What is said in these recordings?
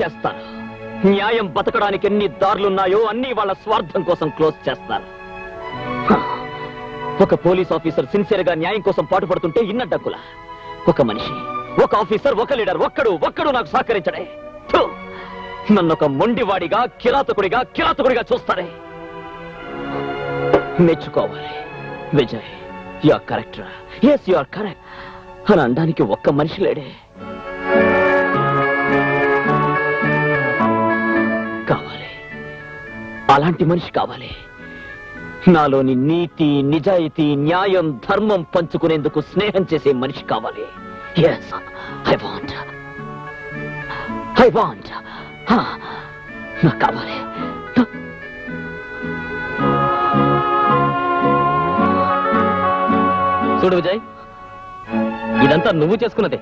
చేస్తారు. న్యాయం బతకడానికి ఎన్ని దారులున్నాయో అన్ని వాళ్ళ స్వార్థం కోసం క్లోజ్ చేస్తారు. ఒక పోలీస్ ఆఫీసర్ సిన్సియర్ గా న్యాయం కోసం పాటుపడుతుంటే ఇన్నడ్డక్కులా ఒక మనిషి, ఒక ఆఫీసర్, ఒక లీడర్ ఒక్కడు నాకు సహకరించడే. నన్నొక మొండివాడిగా కిరాతకుడిగా చూస్తారే. మెచ్చుకోవాలి Vijay, you are correct. yes you are correct అని అనడానికి ఒక్క మనిషి లేడే. కావాలి, అలాంటి మనిషి కావాలి. నాలోని నీతి, నిజాయితీ, న్యాయం, ధర్మం పంచుకునేందుకు స్నేహం చేసే మనిషి కావాలి. yes I want నాకు కావాలి. చూడు విజయ్, ఇదంతా నువ్వు చేసుకున్నదే.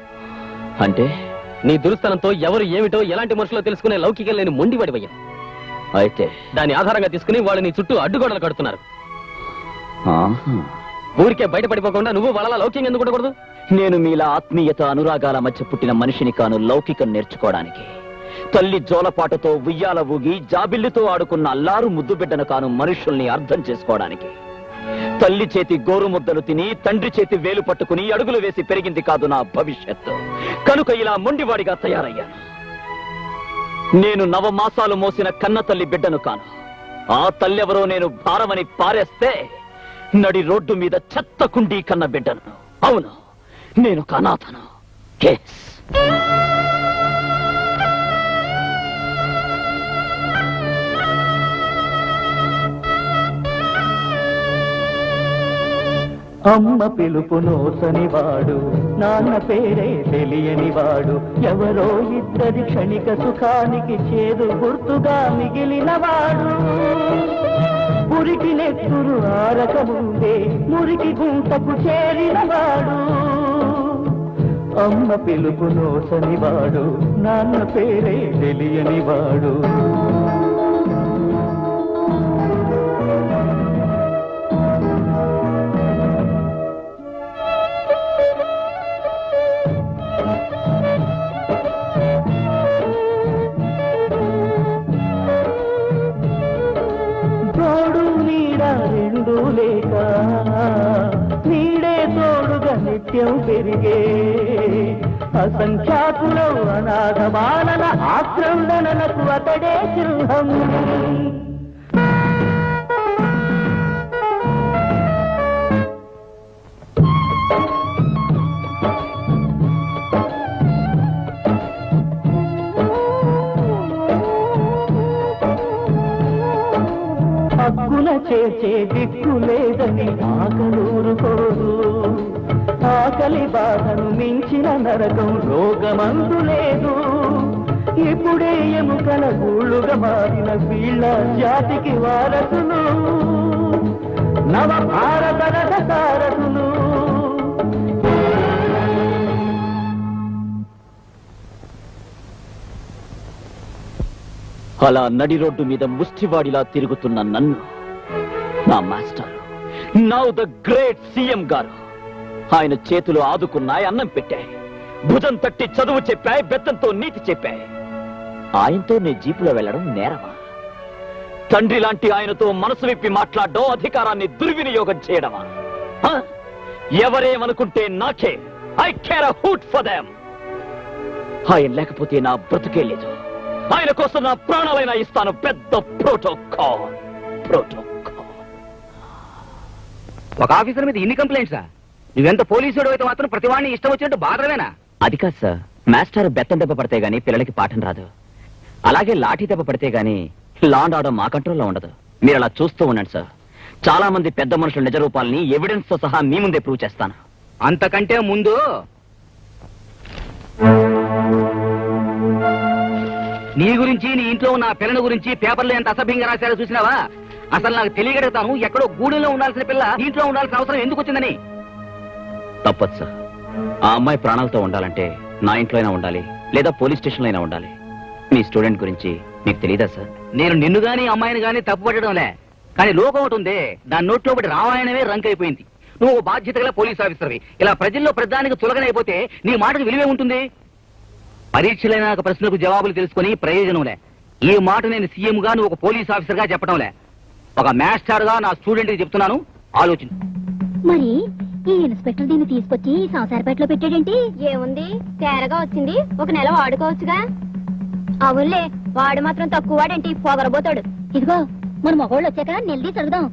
అంటే నీ దురుస్తనంతో ఎవరు ఏమిటో ఎలాంటి మనుషులో తెలుసుకునే లౌకికం లేని మొండివాడివయ్యా. అయితే దాని ఆధారంగా తీసుకుని వాళ్ళు నీ చుట్టూ అడ్డుగోడలు కడుతున్నారు. ఊరికే బయటపడిపోకుండా నువ్వు వాళ్ళ లౌక్యం ఎందుకు ఉండకూడదు? నేను మీలా ఆత్మీయత, అనురాగాల మధ్య పుట్టిన మనిషిని కాను లౌకికం నేర్చుకోవడానికి. తల్లి జోలపాటతో ఉయ్యాల ఊగి జాబిల్లితో ఆడుకున్న అల్లారు ముద్దు బిడ్డను కాను మనుషుల్ని అర్థం చేసుకోవడానికి. తల్లి చేతి గోరు ముద్దలు తిని తండ్రి చేతి వేలు పట్టుకుని అడుగులు వేసి పెరిగింది కాదు నా భవిష్యత్తు. కనుక ఇలా మొండివాడిగా తయారయ్యాను. నేను 9 మాసాలు మోసిన కన్న తల్లి బిడ్డను కాను. ఆ తల్లెవరో నేను భారమని పారేస్తే నడి రోడ్డు మీద చెత్త కుండీ కన్న బిడ్డను. అవును, నేను అనాథను. అమ్మ పిలుపు నోసనివాడు, నాన్న పేరే తెలియనివాడు, ఎవరో ఇద్దరి క్షణిక సుఖానికి చేదు గుర్తుగా మిగిలినవాడు. మురికి నెత్తురు ఆరకముందే మురికి గుంటకు చేరినవాడు. అమ్మ పిలుపు నోసనివాడు, నాన్న పేరే తెలియనివాడు. లేక నీడే తోడుగా నిత్యం పెరిగే అసంఖ్యాకులో అనాథ బాలల ఆక్రందనలకు అతడే చిహ్నం. హక్కున చేర్చే దిక్కు లేదని ఆకలూరుకోరు. ఆకలి బాధను మించిన నరకం రోగమందు లేదు. ఇప్పుడే ఎముకల గూళ్ళుగా మారిన వీళ్ళ జాతికి వారసులు, నవ భారత రథసారథులు. అలా నడి రోడ్డు మీద ముష్టివాడిలా తిరుగుతున్న నన్ను నా master, now the great CM గారు, ఆయన చేతులు ఆదుకున్నాయి, అన్నం పెట్టాయి, భుజం తట్టి చదువు చెప్పాయి, బెత్తంతో నీతి చెప్పాయి. ఆయనతో నీ జీపులో వెళ్లడం నేరమా? తండ్రి లాంటి ఆయనతో మనసు విప్పి మాట్లాడడం, అధికారాన్ని దుర్వినియోగం చేయడమా? ఎవరేమనుకుంటే నాకే, I care a hoot for them. ఆయన లేకపోతే నా బ్రతుకే లేదు. ఆయన కోసం నా ప్రాణాలైనా ఇస్తాను. పెద్ద ప్రోటోకాల్. ఒక ఆఫీసర్ మీద ఇన్ని కంప్లైంట్సా? నువ్వెంత పోలీసుడు అయితే మాత్రం ప్రతివాడిని ఇష్టం వచ్చినట్టు బాధలేనా? అది కాదు సార్, మాస్టర్ బెత్తం దెబ్బ పడితే గానీ పిల్లలకి పాఠం రాదు. అలాగే లాఠీ దెబ్బ పడితే గానీ లా అండ్ ఆర్డర్ మా కంట్రోల్లో ఉండదు. మీరు అలా చూస్తూ ఉండండి సార్. చాలా మంది పెద్ద మనుషుల నిజ రూపాలని ఎవిడెన్స్ తో సహా మీ ముందే ప్రూవ్ చేస్తాను. అంతకంటే ముందు నీ గురించి, నీ ఇంట్లో ఉన్న పిల్లల గురించి పేపర్లో ఎంత అసభ్యంగా రాశారో చూసినావా? అసలు నాకు తెలియగలుగుతాను, ఎక్కడో గూడెంలో ఉండాల్సిన పిల్ల ఇంట్లో ఉండాల్సిన అవసరం ఎందుకు వచ్చిందని. తప్పదు సార్. ఆ అమ్మాయి ప్రాణాలతో ఉండాలంటే నా ఇంట్లో అయినా ఉండాలి, లేదా పోలీస్ స్టేషన్లో అయినా ఉండాలి. మీ స్టూడెంట్ గురించి మీకు తెలియదా సార్? నేను నిన్ను గాని అమ్మాయిని గాని తప్పు పట్టడంలే, కానీ లోకం ఒకటి ఉందే, దాని నోట్లో ఒకటి రామాయణమే రంక్ అయిపోయింది. నువ్వు బాధ్యత గల పోలీస్ ఆఫీసర్వి, ఇలా ప్రజల్లో ప్రధానికి చులకనైపోతే నీ మాటకు విలువే ఉంటుంది? పరీక్షలైన ప్రశ్నలకు జవాబులు తెలుసుకొని ప్రయోజనంలే. ఈ మాట నేను సీఎం గా నువ్వు ఒక పోలీస్ ఆఫీసర్ గా చెప్పడంలే, ఒక మాస్టర్ గా నా స్టూడెంట్ కి చెప్తున్నాను, ఆలోచించు. మరి ఈ ఇన్స్పెక్టర్ దీన్ని తీసుకొచ్చి సంసారపేటలో పెట్టాడేంటి? ఏముంది, తేరగా వచ్చింది, ఒక నెల వాడుకోవచ్చుగా. అవునులే, వాడు మాత్రం తక్కువ వాడేంటి, పొగరబోతాడు. ఇదిగో మన మగవాళ్ళు వచ్చాక నిలదీసి అడుగుదాం.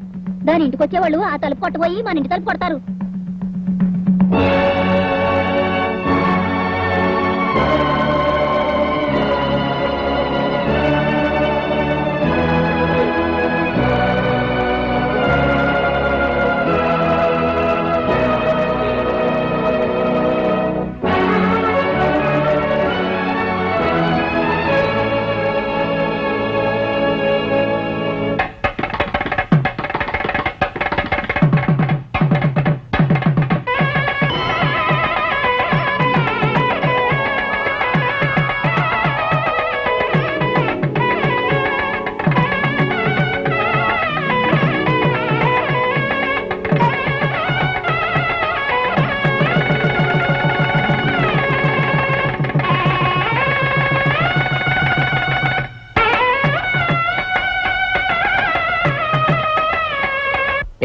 దాని ఇంటికి వచ్చేవాళ్ళు ఆ తలుపు కొట్టబోయి మన ఇంటి తలుపు కొడతారు.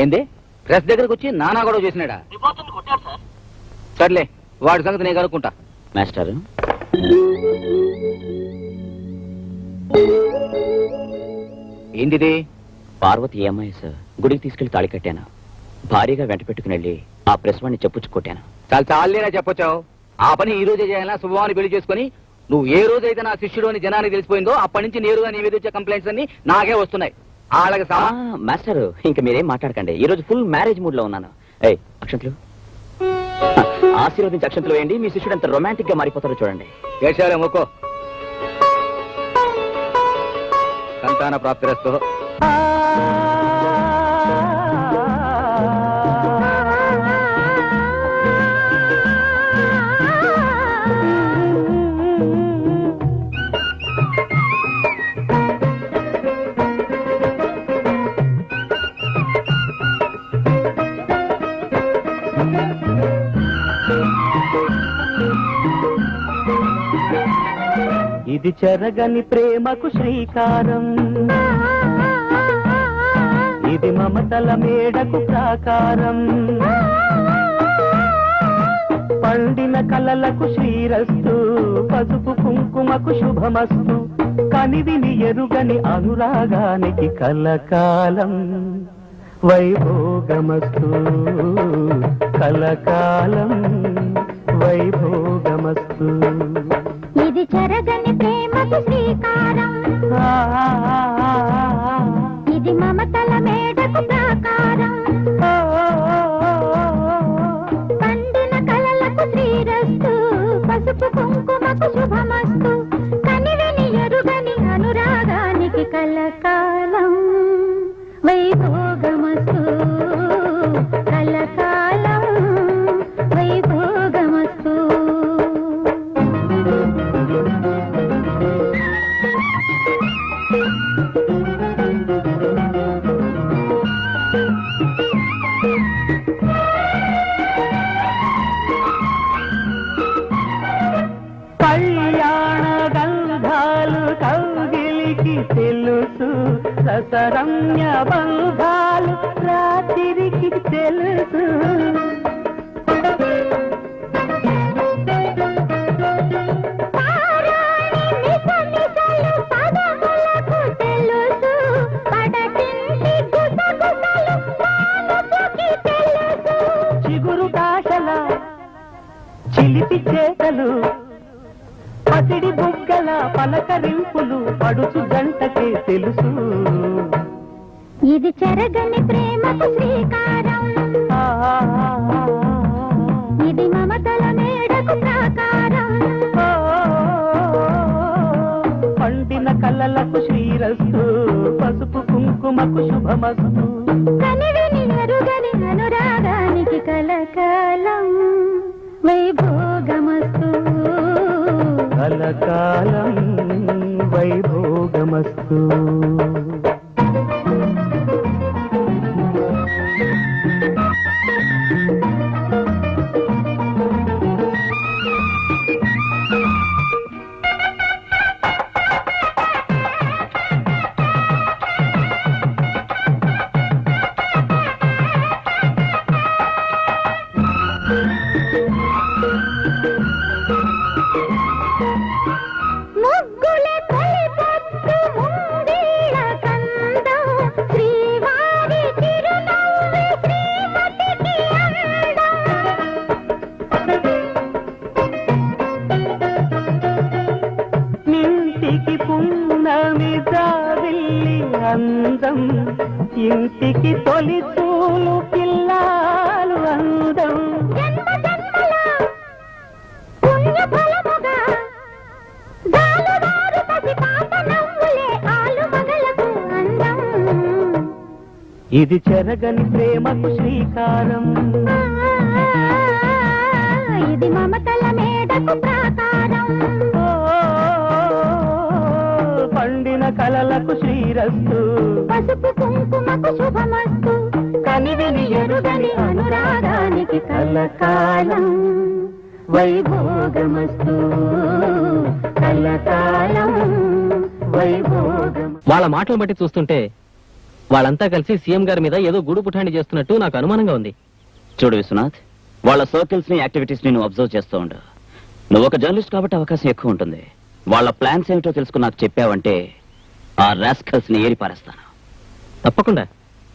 ఏంది, ప్రెస్ దగ్గరకు వచ్చి నానా గొడవ చేసినాడా? సర్లే, వాడి సంగతి నేను కనుక్కుంటా. మాస్టర్, ఏంటిది? పార్వతి ఏమయ్య సార్, గుడికి తీసుకెళ్లి తాళి కట్టాను. భారీగా వెంట పెట్టుకుని వెళ్ళి ఆ ప్రెస్ వాడిని చెప్పుచ్చుకొట్టాను. చాలా చాలేనా చెప్పొచ్చావు. ఆ పని ఈ రోజే చేయాలా? శుభవాన్ని పెళ్లి చేసుకుని నువ్వు ఏ రోజైతే నా శిష్యుడు అని జనానికి తెలిసిపోయిందో అప్పటి నుంచి నేరుగా నీ మీద వచ్చే కంప్లైంట్స్ అన్ని నాకే వస్తున్నాయి. వాళ్ళకి మాస్టర్, ఇంక మీరేం మాట్లాడకండి, ఈ రోజు ఫుల్ మ్యారేజ్ మూడ్ లో ఉన్నాను. ఏయ్, అక్షంతులు ఆశీర్వదించి అక్షంతులు వేయండి. మీ శిష్యుడు ఎంత రొమాంటిక్ గా మారిపోతారో చూడండి. ఏడ్చాలే మొక్కో. సంతాన ప్రాప్తిరస్తు. ఇది చెరగని ప్రేమకు శ్రీకారం, ఇది మమతల మేడకు ప్రాకారం, పండిన కలలకు శ్రీరస్తు, పసుపు కుంకుమకు శుభమస్తు, కనివిని ఎరుగని అనురాగానికి కలకాలం వైభోగమస్తు, కలకాలం వైభోగమస్తు. ఇది చెరగని ప్రేమకు శ్రీకారం, ఇది మమతల మేడకు ప్రాకారం, పండిన కలలకు శ్రీరస్తు, పసుపు కుంకుమకు శుభమస్తు, కనివిని ఎరుగని అనురాగానికి కలకాలం వైభోగమస్తు, కలకాలం వైభోగమస్తు. కళ్యాణ గంధాలు కౌగిలికి తెలుసు, ససరమ్య బంధాలు రాత్రికి తెలుసు. చిగురు కాశల చిలిపి చేతలు, పసిడి బుగ్గల పలకరింపులు పడుచు గంటకే తెలుసు. ఇది చెరగని ప్రేమకు శ్రీకారం, ఇది మమతల మేడకు ప్రాకారం, పండిన కలలకు శ్రీరస్తు, పసుపు కుంకుమకు శుభమస్తు, కనివిని ఎరుగని అనురాగానికి కలకాలం వైభోగమస్తు, కలకాలం వైభోగమస్తు. అందం ఇంటికి తొలి తూలు పిల్లాలు అందం జన్మ జన్మల పుణ్యఫలముగా జాలువారు పసిపాప నవ్వులే ఆలు మగలకు అందం. ఇది చెరగని ప్రేమకు శ్రీకారం ఇది మమతల మేడకు ప్రాకారం. పండిన కలలకు శ్రీరస్తు పసుపు కుంకుమకు శుభమస్తు. కనివిని ఎరుగని అనురాగానికి కలకాలం వైభోగమస్తు కలకాలం వైభోగం. వాళ్ళ మాటలు బట్టి చూస్తుంటే వాళ్ళంతా కలిసి సీఎం గారి మీద ఏదో గూడు పుఠాన్ని చేస్తున్నట్టు నాకు అనుమానంగా ఉంది. చూడు విశ్వనాథ్, వాళ్ళ సర్కిల్స్ ని యాక్టివిటీస్ ని నువ్వు అబ్జర్వ్ చేస్తూ ఉండు. నువ్వు ఒక జర్నలిస్ట్ కాబట్టి అవకాశం ఎక్కువ ఉంటుంది. వాళ్ళ ప్లాన్స్ ఏమిటో తెలుసుకుని నాకు చెప్పావంటే ఆ రాస్కల్స్ ని ఏరి పారేస్తాను. తప్పకుండా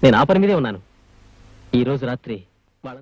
నేను ఆ పని మీదే ఉన్నాను. ఈ రోజు రాత్రి వాళ్ళ